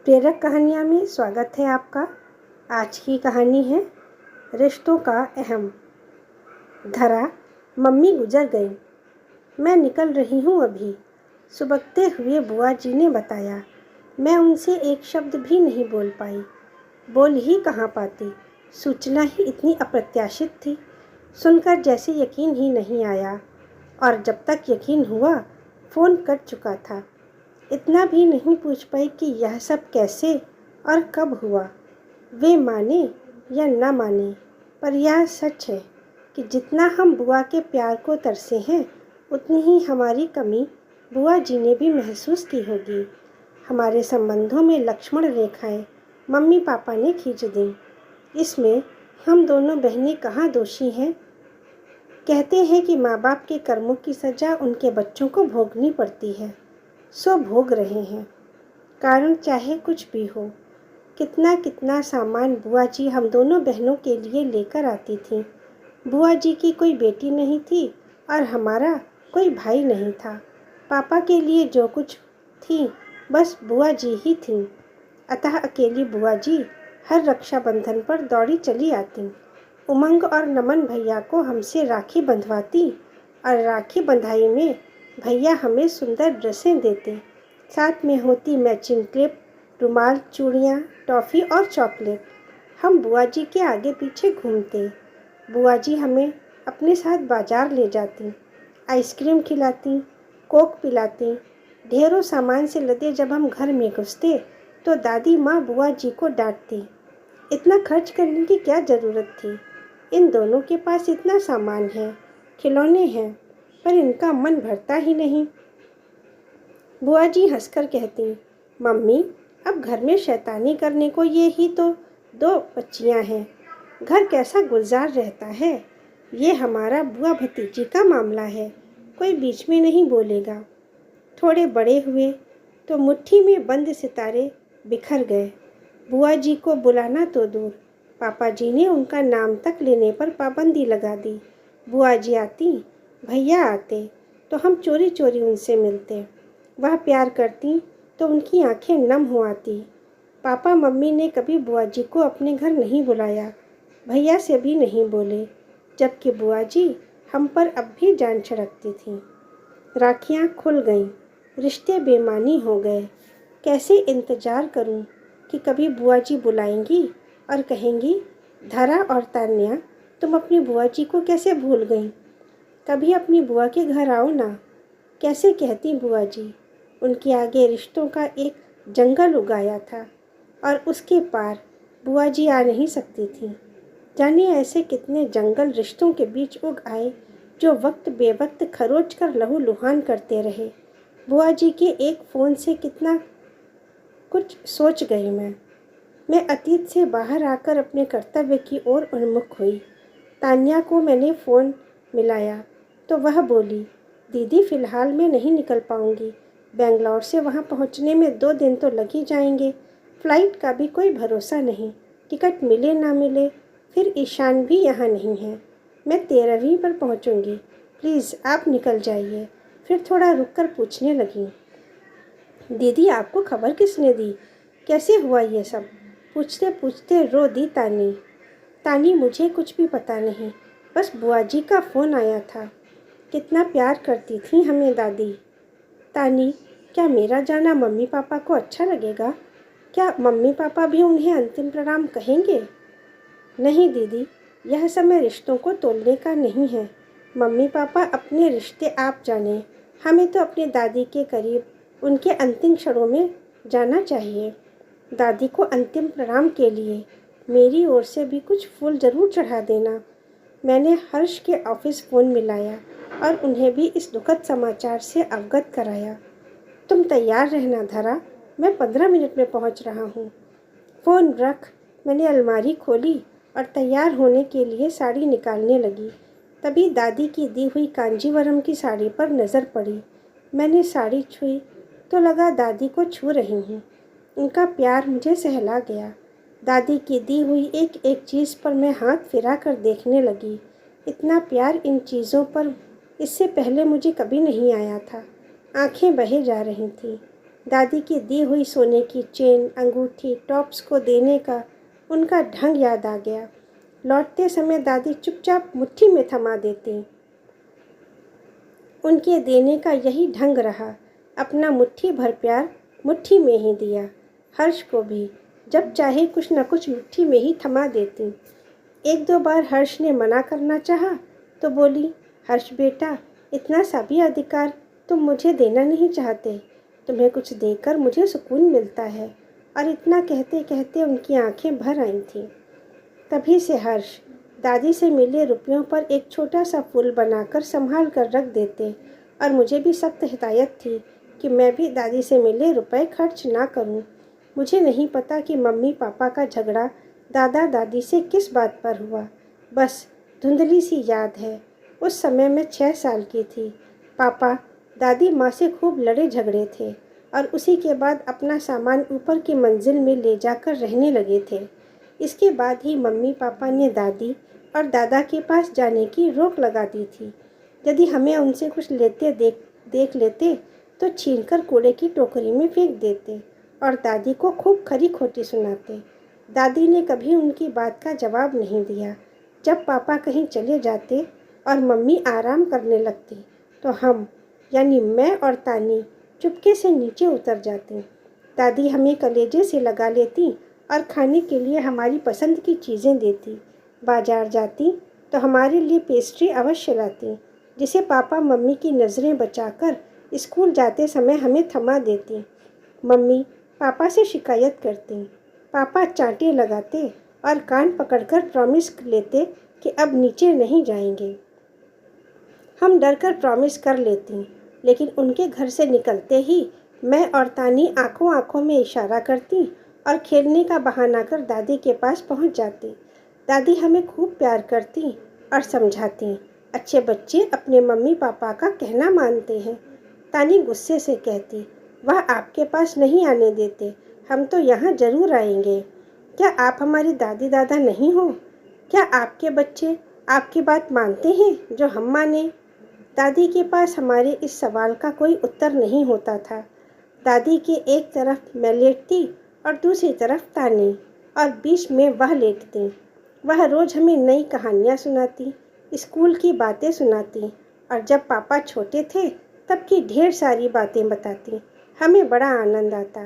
प्रेरक कहानियाँ में स्वागत है आपका। आज की कहानी है रिश्तों का अहम। धरा, मम्मी गुजर गई, मैं निकल रही हूँ अभी। सुबकते हुए बुआ जी ने बताया। मैं उनसे एक शब्द भी नहीं बोल पाई। बोल ही कहाँ पाती, सूचना ही इतनी अप्रत्याशित थी। सुनकर जैसे यकीन ही नहीं आया, और जब तक यकीन हुआ फ़ोन कट चुका था। इतना भी नहीं पूछ पाई कि यह सब कैसे और कब हुआ। वे माने या न माने, पर यह सच है कि जितना हम बुआ के प्यार को तरसे हैं, उतनी ही हमारी कमी बुआ जी ने भी महसूस की होगी। हमारे संबंधों में लक्ष्मण रेखाएं मम्मी पापा ने खींच दी। इसमें हम दोनों बहनें कहाँ दोषी हैं। कहते हैं कि माँ बाप के कर्मों की सज़ा उनके बच्चों को भोगनी पड़ती है, सो भोग रहे हैं। कारण चाहे कुछ भी हो। कितना कितना सामान बुआ जी हम दोनों बहनों के लिए लेकर आती थीं। बुआ जी की कोई बेटी नहीं थी और हमारा कोई भाई नहीं था। पापा के लिए जो कुछ थी बस बुआ जी ही थीं। अतः अकेली बुआ जी हर रक्षाबंधन पर दौड़ी चली आती। उमंग और नमन भैया को हमसे राखी बंधवाती और राखी बंधाई में भैया हमें सुंदर ड्रेसें देते। साथ में होती मैचिंग क्लिप, रुमाल, चूड़ियाँ, टॉफ़ी और चॉकलेट। हम बुआ जी के आगे पीछे घूमते। बुआ जी हमें अपने साथ बाजार ले जाती, आइसक्रीम खिलाती, कोक पिलाती। ढेरों सामान से लदे जब हम घर में घुसते तो दादी माँ बुआ जी को डांटती। इतना खर्च करने की क्या ज़रूरत थी। इन दोनों के पास इतना सामान है, खिलौने हैं, पर इनका मन भरता ही नहीं। बुआ जी हंसकर कहती, मम्मी अब घर में शैतानी करने को ये ही तो 2 बच्चियां हैं, घर कैसा गुलजार रहता है। ये हमारा बुआ भतीजी का मामला है, कोई बीच में नहीं बोलेगा। थोड़े बड़े हुए तो मुट्ठी में बंद सितारे बिखर गए। बुआ जी को बुलाना तो दूर, पापा जी ने उनका नाम तक लेने पर पाबंदी लगा दी। बुआ जी आती, भैया आते तो हम चोरी चोरी उनसे मिलते। वह प्यार करती तो उनकी आंखें नम हो आती। पापा मम्मी ने कभी बुआ जी को अपने घर नहीं बुलाया, भैया से भी नहीं बोले, जबकि बुआ जी हम पर अब भी जान छिड़कती थीं। राखियाँ खुल गईं, रिश्ते बेमानी हो गए। कैसे इंतज़ार करूं कि कभी बुआ जी बुलाएंगी और कहेंगी, धरा और तान्या तुम अपनी बुआ जी को कैसे भूल गईं, कभी अपनी बुआ के घर आओ ना। कैसे कहती बुआ जी। उनके आगे रिश्तों का एक जंगल उगाया था और उसके पार बुआ जी आ नहीं सकती थी। जाने ऐसे कितने जंगल रिश्तों के बीच उग आए जो वक्त बेवक्त खरोच कर लहू लुहान करते रहे। बुआ जी के एक फ़ोन से कितना कुछ सोच गई मैं अतीत से बाहर आकर अपने कर्तव्य की ओर उन्मुख हुई। तान्या को मैंने फ़ोन मिलाया तो वह बोली, दीदी फ़िलहाल मैं नहीं निकल पाऊँगी, बेंगलौर से वहाँ पहुँचने में 2 दिन तो लग ही जाएंगे। फ़्लाइट का भी कोई भरोसा नहीं, टिकट मिले ना मिले। फिर ईशान भी यहाँ नहीं है, मैं 13वीं पर पहुँचूँगी, प्लीज़ आप निकल जाइए। फिर थोड़ा रुककर पूछने लगी, दीदी आपको खबर किसने दी, कैसे हुआ ये सब। पूछते पूछते रो दी तानी मुझे कुछ भी पता नहीं, बस बुआ जी का फ़ोन आया था। कितना प्यार करती थी हमें दादी। तानी, क्या मेरा जाना मम्मी पापा को अच्छा लगेगा। क्या मम्मी पापा भी उन्हें अंतिम प्रणाम कहेंगे। नहीं दीदी, यह समय रिश्तों को तोलने का नहीं है। मम्मी पापा अपने रिश्ते आप जाने, हमें तो अपने दादी के करीब उनके अंतिम क्षणों में जाना चाहिए। दादी को अंतिम प्रणाम के लिए मेरी ओर से भी कुछ फूल ज़रूर चढ़ा देना। मैंने हर्ष के ऑफिस फ़ोन मिलाया और उन्हें भी इस दुखद समाचार से अवगत कराया। तुम तैयार रहना धरा, मैं 15 मिनट में पहुंच रहा हूं। फ़ोन रख मैंने अलमारी खोली और तैयार होने के लिए साड़ी निकालने लगी। तभी दादी की दी हुई कांजीवरम की साड़ी पर नज़र पड़ी। मैंने साड़ी छुई तो लगा दादी को छू रही हूँ। उनका प्यार मुझे सहला गया। दादी की दी हुई एक एक चीज़ पर मैं हाथ फिरा कर देखने लगी। इतना प्यार इन चीज़ों पर इससे पहले मुझे कभी नहीं आया था। आंखें बहे जा रही थीं। दादी की दी हुई सोने की चेन, अंगूठी, टॉप्स को देने का उनका ढंग याद आ गया। लौटते समय दादी चुपचाप मुट्ठी में थमा देती। उनके देने का यही ढंग रहा, अपना मुट्ठी भर प्यार मुट्ठी में ही दिया। हर्ष को भी जब चाहे कुछ न कुछ मुट्ठी में ही थमा देती। एक दो बार हर्ष ने मना करना चाहा तो बोली, हर्ष बेटा, इतना सा भी अधिकार तुम मुझे देना नहीं चाहते। तुम्हें कुछ देकर मुझे सुकून मिलता है। और इतना कहते कहते उनकी आंखें भर आई थीं। तभी से हर्ष दादी से मिले रुपयों पर एक छोटा सा फूल बनाकर संभाल कर रख देते और मुझे भी सख्त हिदायत थी कि मैं भी दादी से मिले रुपए खर्च ना करूं। मुझे नहीं पता कि मम्मी पापा का झगड़ा दादा दादी से किस बात पर हुआ। बस धुंधली सी याद है। उस समय मैं 6 साल की थी। पापा दादी माँ से खूब लड़े झगड़े थे और उसी के बाद अपना सामान ऊपर की मंजिल में ले जाकर रहने लगे थे। इसके बाद ही मम्मी पापा ने दादी और दादा के पास जाने की रोक लगा दी थी। यदि हमें उनसे कुछ लेते देख लेते तो छीनकर कूड़े की टोकरी में फेंक देते और दादी को खूब खरी खोटी सुनाते। दादी ने कभी उनकी बात का जवाब नहीं दिया। जब पापा कहीं चले जाते और मम्मी आराम करने लगती तो हम यानी मैं और तानी चुपके से नीचे उतर जाती। दादी हमें कलेजे से लगा लेती और खाने के लिए हमारी पसंद की चीज़ें देती। बाजार जाती तो हमारे लिए पेस्ट्री अवश्य लाती, जिसे पापा मम्मी की नज़रें बचाकर स्कूल जाते समय हमें थमा देती। मम्मी पापा से शिकायत करती। पापा चांटे लगाते और कान पकड़कर प्रॉमिस लेते कि अब नीचे नहीं जाएंगे। हम डरकर प्रॉमिस कर लेती, लेकिन उनके घर से निकलते ही मैं और तानी आंखों आंखों में इशारा करती और खेलने का बहाना कर दादी के पास पहुंच जाती। दादी हमें खूब प्यार करती और समझाती। अच्छे बच्चे अपने मम्मी पापा का कहना मानते हैं। तानी गुस्से से कहती, वह आपके पास नहीं आने देते, हम तो यहाँ ज़रूर आएंगे। क्या आप हमारी दादी दादा नहीं हो? क्या आपके बच्चे आपकी बात मानते हैं जो हम माने? दादी के पास हमारे इस सवाल का कोई उत्तर नहीं होता था। दादी के एक तरफ मैं लेटती और दूसरी तरफ तानी और बीच में वह लेटती। वह रोज़ हमें नई कहानियाँ सुनाती, स्कूल की बातें सुनाती और जब पापा छोटे थे तब की ढेर सारी बातें बताती। हमें बड़ा आनंद आता।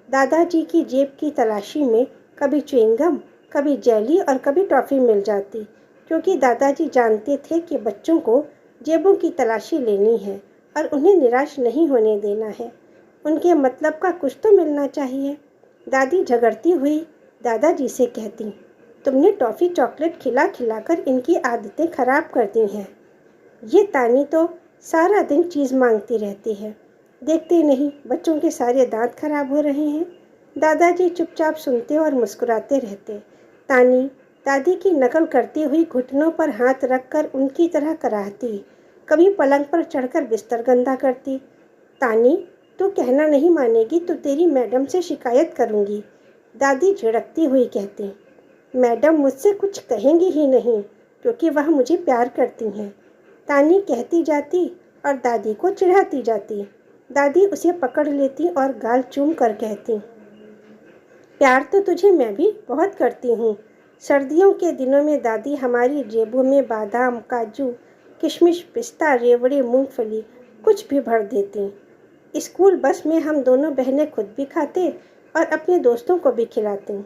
दादाजी की जेब की तलाशी में कभी च्युइंगम, कभी जेली और कभी टॉफ़ी मिल जाती, क्योंकि दादाजी जानते थे कि बच्चों को जेबों की तलाशी लेनी है और उन्हें निराश नहीं होने देना है। उनके मतलब का कुछ तो मिलना चाहिए। दादी झगड़ती हुई दादाजी से कहती, तुमने टॉफ़ी चॉकलेट खिला खिलाकर इनकी आदतें ख़राब कर दी हैं। ये तानी तो सारा दिन चीज़ मांगती रहती है। देखते नहीं बच्चों के सारे दांत खराब हो रहे हैं। दादाजी चुपचाप सुनते और मुस्कुराते रहते। तानी दादी की नकल करती हुई घुटनों पर हाथ रखकर उनकी तरह कराहती। कभी पलंग पर चढ़कर बिस्तर गंदा करती। तानी, तू कहना नहीं मानेगी तो तेरी मैडम से शिकायत करूँगी, दादी झिड़कती हुई कहती। मैडम मुझसे कुछ कहेंगी ही नहीं, क्योंकि वह मुझे प्यार करती हैं। तानी कहती जाती और दादी को चिढ़ाती जाती। दादी उसे पकड़ लेती और गाल चूम कर कहती, प्यार तो तुझे मैं भी बहुत करती हूँ। सर्दियों के दिनों में दादी हमारी जेबों में बादाम, काजू, किशमिश, पिस्ता, रेवड़े, मूंगफली कुछ भी भर देती। स्कूल बस में हम दोनों बहनें खुद भी खाते और अपने दोस्तों को भी खिलाते।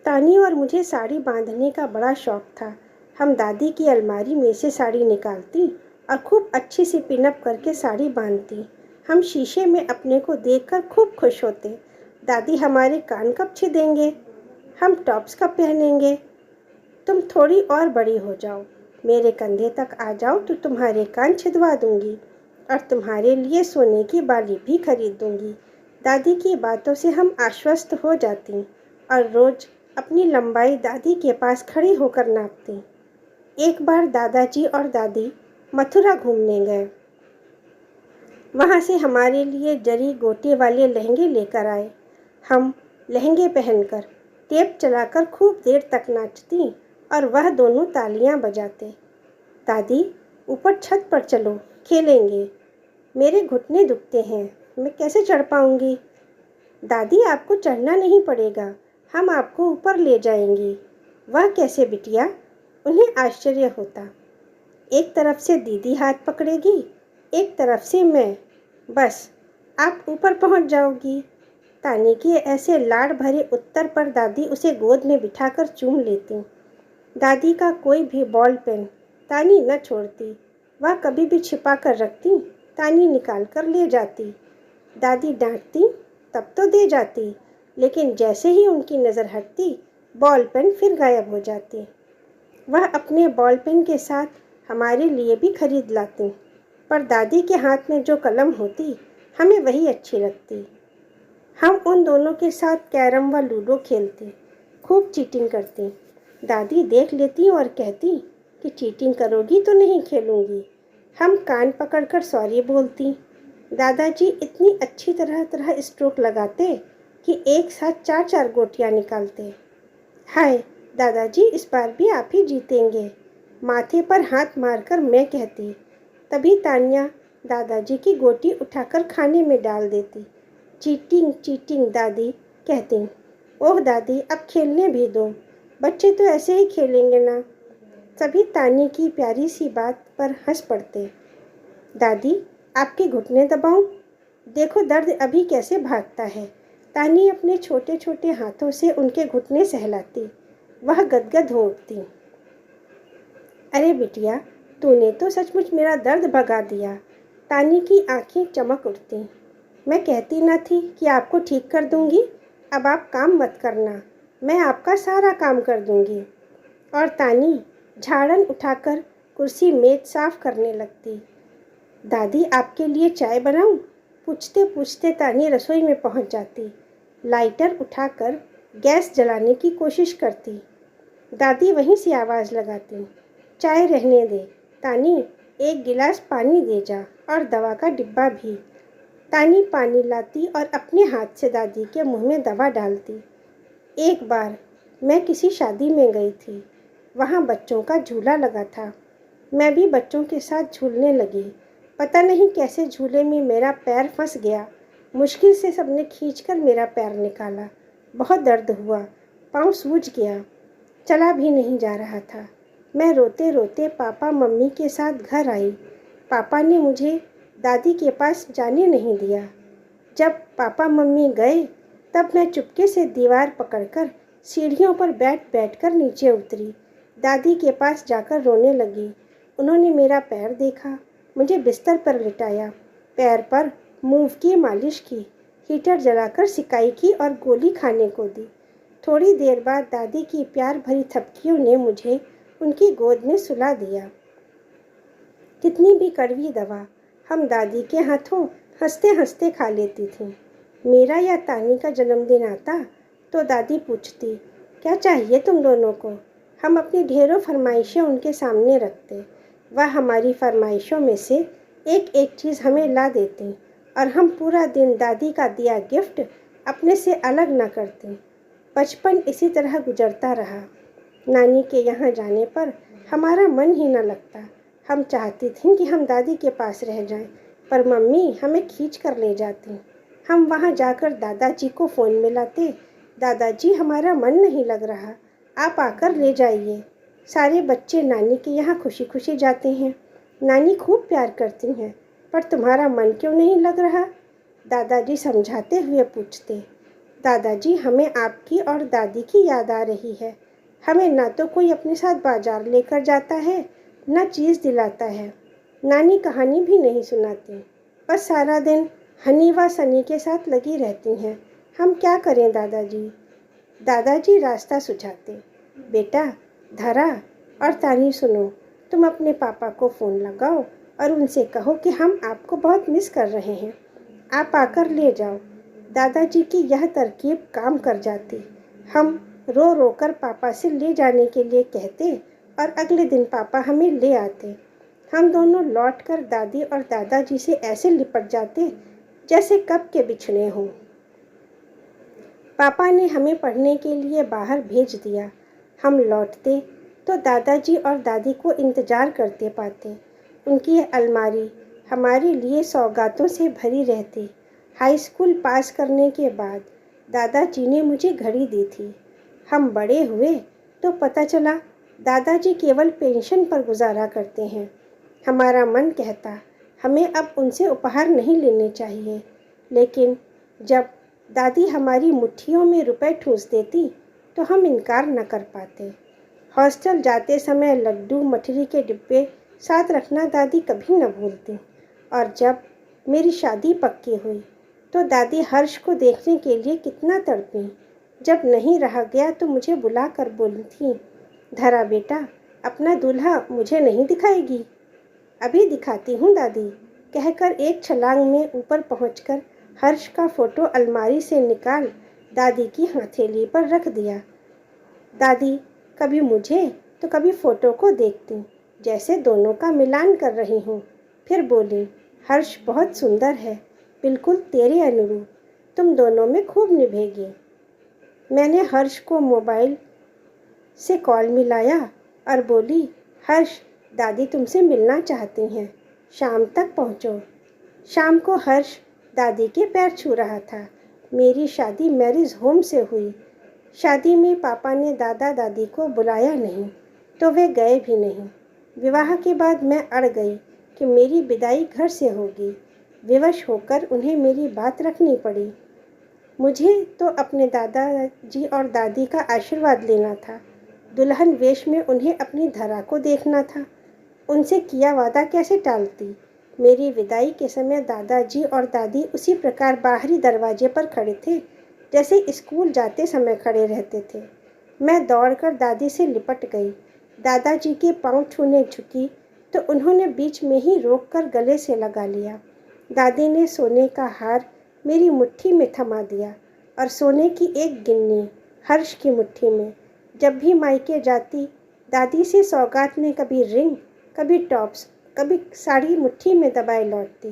तानी और मुझे साड़ी बांधने का बड़ा शौक था। हम दादी की अलमारी में से साड़ी निकालती और खूब अच्छी सी पिनअप करके साड़ी बांधती। हम शीशे में अपने को देखकर खूब खुश होते। दादी हमारे कान कब छिदेंगे, हम टॉप्स कब पहनेंगे। तुम थोड़ी और बड़ी हो जाओ, मेरे कंधे तक आ जाओ तो तुम्हारे कान छिदवा दूंगी और तुम्हारे लिए सोने की बाली भी खरीद दूंगी। दादी की बातों से हम आश्वस्त हो जाती और रोज़ अपनी लंबाई दादी के पास खड़ी होकर नापती। एक बार दादाजी और दादी मथुरा घूमने गए। वहाँ से हमारे लिए जरी गोटे वाले लहंगे लेकर आए। हम लहंगे पहनकर टेप चलाकर खूब देर तक नाचती और वह दोनों तालियां बजाते। दादी, ऊपर छत पर चलो, खेलेंगे। मेरे घुटने दुखते हैं, मैं कैसे चढ़ पाऊंगी। दादी आपको चढ़ना नहीं पड़ेगा, हम आपको ऊपर ले जाएंगे। वह कैसे बिटिया? उन्हें आश्चर्य होता। एक तरफ से दीदी हाथ पकड़ेगी, एक तरफ से मैं। बस आप ऊपर पहुंच जाओगी। तानी के ऐसे लाड़ भरे उत्तर पर दादी उसे गोद में बिठाकर चूम लेती। दादी का कोई भी बॉल पेन तानी न छोड़ती। वह कभी भी छिपा कर रखती, तानी निकाल कर ले जाती। दादी डांटती तब तो दे जाती, लेकिन जैसे ही उनकी नज़र हटती बॉल पेन फिर गायब हो जाती। वह अपने बॉल पेन के साथ हमारे लिए भी खरीद लाती, पर दादी के हाथ में जो कलम होती हमें वही अच्छी लगती। हम उन दोनों के साथ कैरम व लूडो खेलते, खूब चीटिंग करते। दादी देख लेती और कहती कि चीटिंग करोगी तो नहीं खेलूंगी। हम कान पकड़कर सॉरी बोलती। दादाजी इतनी अच्छी तरह स्ट्रोक लगाते कि एक साथ 4-4 गोटियां निकालते। हाय दादाजी, इस बार भी आप ही जीतेंगे, माथे पर हाथ मारकर मैं कहती। तभी तान्या दादाजी की गोटी उठाकर खाने में डाल देती। चीटिंग चीटिंग दादी कहती। ओह दादी, अब खेलने भी दो, बच्चे तो ऐसे ही खेलेंगे ना। सभी तानी की प्यारी सी बात पर हंस पड़ते। दादी आपके घुटने दबाऊं? देखो दर्द अभी कैसे भागता है। तानी अपने छोटे छोटे हाथों से उनके घुटने सहलाती। वह गदगद हो उठती। अरे बिटिया, तूने तो सचमुच मेरा दर्द भगा दिया। तानी की आंखें चमक उठती। मैं कहती न थी कि आपको ठीक कर दूंगी? अब आप काम मत करना, मैं आपका सारा काम कर दूंगी। और तानी झाड़न उठाकर कुर्सी मेज साफ करने लगती। दादी आपके लिए चाय बनाऊं? पूछते पूछते तानी रसोई में पहुंच जाती। लाइटर उठाकर गैस जलाने की कोशिश करती। दादी वहीं से आवाज़ लगाती। चाय रहने दे तानी, एक गिलास पानी दे जा और दवा का डिब्बा भी। तानी पानी लाती और अपने हाथ से दादी के मुंह में दवा डालती। एक बार मैं किसी शादी में गई थी, वहाँ बच्चों का झूला लगा था। मैं भी बच्चों के साथ झूलने लगी। पता नहीं कैसे झूले में मेरा पैर फंस गया। मुश्किल से सबने खींचकर मेरा पैर निकाला। बहुत दर्द हुआ, पाँव सूज गया, चला भी नहीं जा रहा था। मैं रोते रोते पापा मम्मी के साथ घर आई। पापा ने मुझे दादी के पास जाने नहीं दिया। जब पापा मम्मी गए तब मैं चुपके से दीवार पकड़कर सीढ़ियों पर बैठ कर नीचे उतरी। दादी के पास जाकर रोने लगी। उन्होंने मेरा पैर देखा, मुझे बिस्तर पर लिटाया, पैर पर मूव की मालिश की, हीटर जलाकर सिकाई की और गोली खाने को दी। थोड़ी देर बाद दादी की प्यार भरी थपकियों ने मुझे उनकी गोद में सुला दिया। कितनी भी कड़वी दवा हम दादी के हाथों हंसते हंसते खा लेती थी। मेरा या तानी का जन्मदिन आता तो दादी पूछती, क्या चाहिए तुम दोनों को? हम अपनी ढेरों फरमाइशें उनके सामने रखते। वह हमारी फरमाइशों में से एक एक चीज़ हमें ला देती और हम पूरा दिन दादी का दिया गिफ्ट अपने से अलग न करते। बचपन इसी तरह गुजरता रहा। नानी के यहाँ जाने पर हमारा मन ही न लगता। हम चाहती थीं कि हम दादी के पास रह जाएं, पर मम्मी हमें खींच कर ले जाती। हम वहाँ जाकर दादाजी को फ़ोन मिलाते। दादाजी, हमारा मन नहीं लग रहा, आप आकर ले जाइए। सारे बच्चे नानी के यहाँ खुशी खुशी जाते हैं। नानी खूब प्यार करती हैं, पर तुम्हारा मन क्यों नहीं लग रहा? दादाजी समझाते हुए पूछते। दादाजी, हमें आपकी और दादी की याद आ रही है। हमें ना तो कोई अपने साथ बाजार लेकर जाता है, ना चीज़ दिलाता है। नानी कहानी भी नहीं सुनाती, बस सारा दिन हनी व सनी के साथ लगी रहती हैं। हम क्या करें दादाजी? दादाजी रास्ता सुझाते। बेटा, धरा और तानी, सुनो, तुम अपने पापा को फ़ोन लगाओ और उनसे कहो कि हम आपको बहुत मिस कर रहे हैं, आप आकर ले जाओ। दादाजी की यह तरकीब काम कर जाती। हम रो रो कर पापा से ले जाने के लिए कहते और अगले दिन पापा हमें ले आते। हम दोनों लौटकर दादी और दादाजी से ऐसे लिपट जाते जैसे कब के बिछड़े हों। पापा ने हमें पढ़ने के लिए बाहर भेज दिया। हम लौटते तो दादाजी और दादी को इंतज़ार करते पाते। उनकी अलमारी हमारे लिए सौगातों से भरी रहती। हाई स्कूल पास करने के बाद दादाजी ने मुझे घड़ी दी थी। हम बड़े हुए तो पता चला दादाजी केवल पेंशन पर गुजारा करते हैं। हमारा मन कहता हमें अब उनसे उपहार नहीं लेने चाहिए, लेकिन जब दादी हमारी मुट्ठियों में रुपए ठूस देती तो हम इनकार न कर पाते। हॉस्टल जाते समय लड्डू मठरी के डिब्बे साथ रखना दादी कभी न भूलती। और जब मेरी शादी पक्की हुई तो दादी हर्ष को देखने के लिए कितना तड़पी। जब नहीं रहा गया तो मुझे बुला कर बोली थी, धरा बेटा, अपना दूल्हा मुझे नहीं दिखाएगी? अभी दिखाती हूँ दादी, कहकर एक छलांग में ऊपर पहुंचकर हर्ष का फ़ोटो अलमारी से निकाल दादी की हथेली पर रख दिया। दादी कभी मुझे तो कभी फ़ोटो को देखती, जैसे दोनों का मिलान कर रही हूँ। फिर बोली, हर्ष बहुत सुंदर है, बिल्कुल तेरे अनुरूप, तुम दोनों में खूब निभेगी। मैंने हर्ष को मोबाइल से कॉल मिलाया और बोली, हर्ष, दादी तुमसे मिलना चाहती हैं, शाम तक पहुँचो। शाम को हर्ष दादी के पैर छू रहा था। मेरी शादी मैरिज होम से हुई। शादी में पापा ने दादा दादी को बुलाया नहीं तो वे गए भी नहीं। विवाह के बाद मैं अड़ गई कि मेरी विदाई घर से होगी। विवश होकर उन्हें मेरी बात रखनी पड़ी। मुझे तो अपने दादाजी और दादी का आशीर्वाद लेना था। दुल्हन वेश में उन्हें अपनी धरा को देखना था। उनसे किया वादा कैसे टालती। मेरी विदाई के समय दादाजी और दादी उसी प्रकार बाहरी दरवाजे पर खड़े थे जैसे स्कूल जाते समय खड़े रहते थे। मैं दौड़कर दादी से लिपट गई। दादाजी के पांव छूने झुकी तो उन्होंने बीच में ही रोककर गले से लगा लिया। दादी ने सोने का हार मेरी मुट्ठी में थमा दिया और सोने की एक गिन्नी हर्ष की मुट्ठी में। जब भी मायके जाती दादी से सौगात में कभी रिंग, कभी टॉप्स, कभी साड़ी मुट्ठी में दबाए लौटती।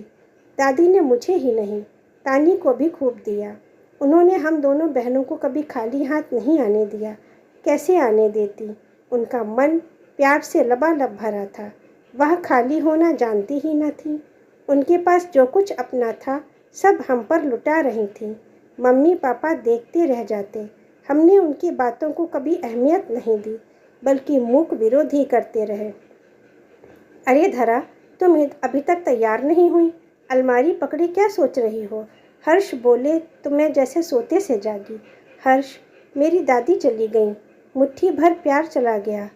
दादी ने मुझे ही नहीं, तानी को भी खूब दिया। उन्होंने हम दोनों बहनों को कभी खाली हाथ नहीं आने दिया। कैसे आने देती? उनका मन प्यार से लबालब भरा था। वह खाली होना जानती ही न थी। उनके पास जो कुछ अपना था सब हम पर लुटा रही थी। मम्मी पापा देखते रह जाते। हमने उनकी बातों को कभी अहमियत नहीं दी, बल्कि मूक विरोध ही करते रहे। अरे धरा, तुम अभी तक तैयार नहीं हुई? अलमारी पकड़े क्या सोच रही हो? हर्ष बोले तो मैं जैसे सोते से जागी। हर्ष, मेरी दादी चली गई, मुट्ठी भर प्यार चला गया।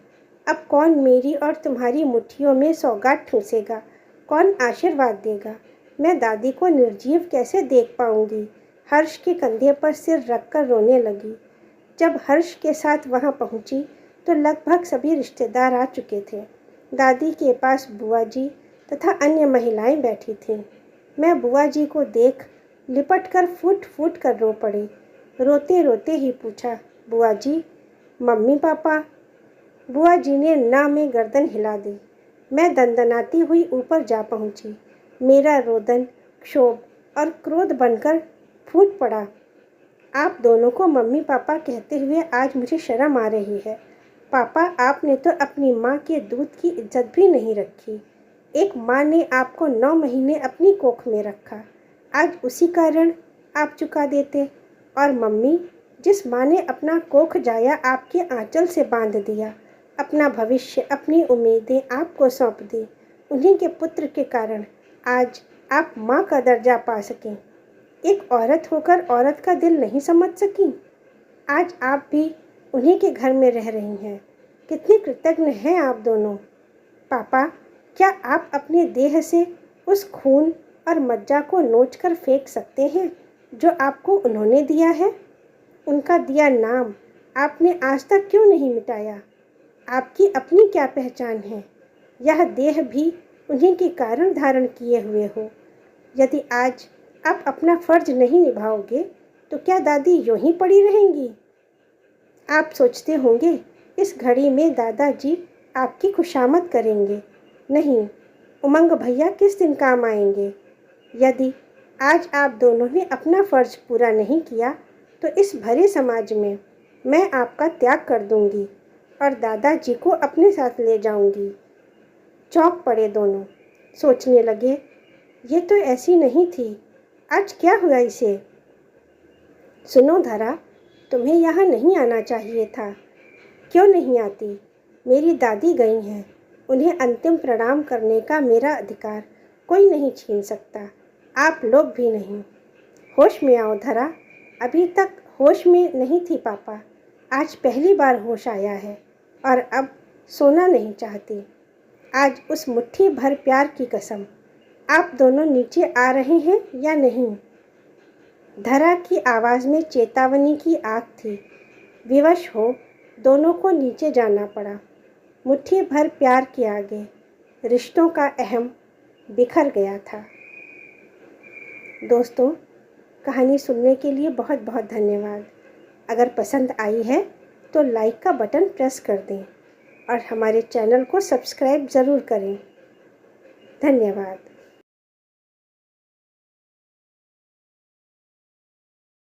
अब कौन मेरी और तुम्हारी मुट्ठियों में सौगात ठूसेगा? कौन आशीर्वाद देगा? मैं दादी को निर्जीव कैसे देख पाऊंगी? हर्ष के कंधे पर सिर रखकर रोने लगी। जब हर्ष के साथ वहां पहुंची तो लगभग सभी रिश्तेदार आ चुके थे। दादी के पास बुआ जी तथा अन्य महिलाएं बैठी थीं। मैं बुआ जी को देख लिपट कर फूट फूट कर रो पड़ी। रोते रोते ही पूछा, बुआ जी, मम्मी पापा? बुआ जी ने ना में गर्दन हिला दी। मैं दंदनाती हुई ऊपर जा पहुंची। मेरा रोदन क्षोभ और क्रोध बनकर फूट पड़ा। आप दोनों को मम्मी पापा कहते हुए आज मुझे शर्म आ रही है। पापा, आपने तो अपनी माँ के दूध की इज्जत भी नहीं रखी। एक माँ ने आपको 9 महीने अपनी कोख में रखा, आज उसी का ऋण आप चुका देते। और मम्मी, जिस माँ ने अपना कोख जाया आपके आंचल से बांध दिया, अपना भविष्य, अपनी उम्मीदें आपको सौंप दी, उन्हीं के पुत्र के कारण आज आप माँ का दर्जा पा सकें। एक औरत होकर औरत का दिल नहीं समझ सकी। आज आप भी उन्हीं के घर में रह रही हैं। कितने कृतज्ञ हैं आप दोनों। पापा, क्या आप अपने देह से उस खून और मज्जा को नोचकर फेंक सकते हैं जो आपको उन्होंने दिया है? उनका दिया नाम आपने आज तक क्यों नहीं मिटाया? आपकी अपनी क्या पहचान है? यह देह भी उन्हीं के कारण धारण किए हुए हो। यदि आज आप अपना फर्ज नहीं निभाओगे तो क्या दादी यूं ही पड़ी रहेंगी? आप सोचते होंगे इस घड़ी में दादाजी आपकी खुशामद करेंगे। नहीं, उमंग भैया किस दिन काम आएंगे। यदि आज आप दोनों ने अपना फ़र्ज पूरा नहीं किया तो इस भरे समाज में मैं आपका त्याग कर दूंगी और दादाजी को अपने साथ ले जाऊंगी। चौंक पड़े दोनों। सोचने लगे, ये तो ऐसी नहीं थी, आज क्या हुआ इसे? सुनो धरा, तुम्हें यहाँ नहीं आना चाहिए था। क्यों नहीं आती? मेरी दादी गई हैं। उन्हें अंतिम प्रणाम करने का मेरा अधिकार कोई नहीं छीन सकता, आप लोग भी नहीं। होश में आओ धरा, अभी तक होश में नहीं थी पापा। आज पहली बार होश आया है और अब सोना नहीं चाहती। आज उस मुट्ठी भर प्यार की कसम, आप दोनों नीचे आ रहे हैं या नहीं? धरा की आवाज़ में चेतावनी की आग थी। विवश हो दोनों को नीचे जाना पड़ा। मुट्ठी भर प्यार के आगे रिश्तों का अहम बिखर गया था। दोस्तों, कहानी सुनने के लिए बहुत बहुत धन्यवाद। अगर पसंद आई है तो लाइक का बटन प्रेस कर दें और हमारे चैनल को सब्सक्राइब ज़रूर करें। धन्यवाद।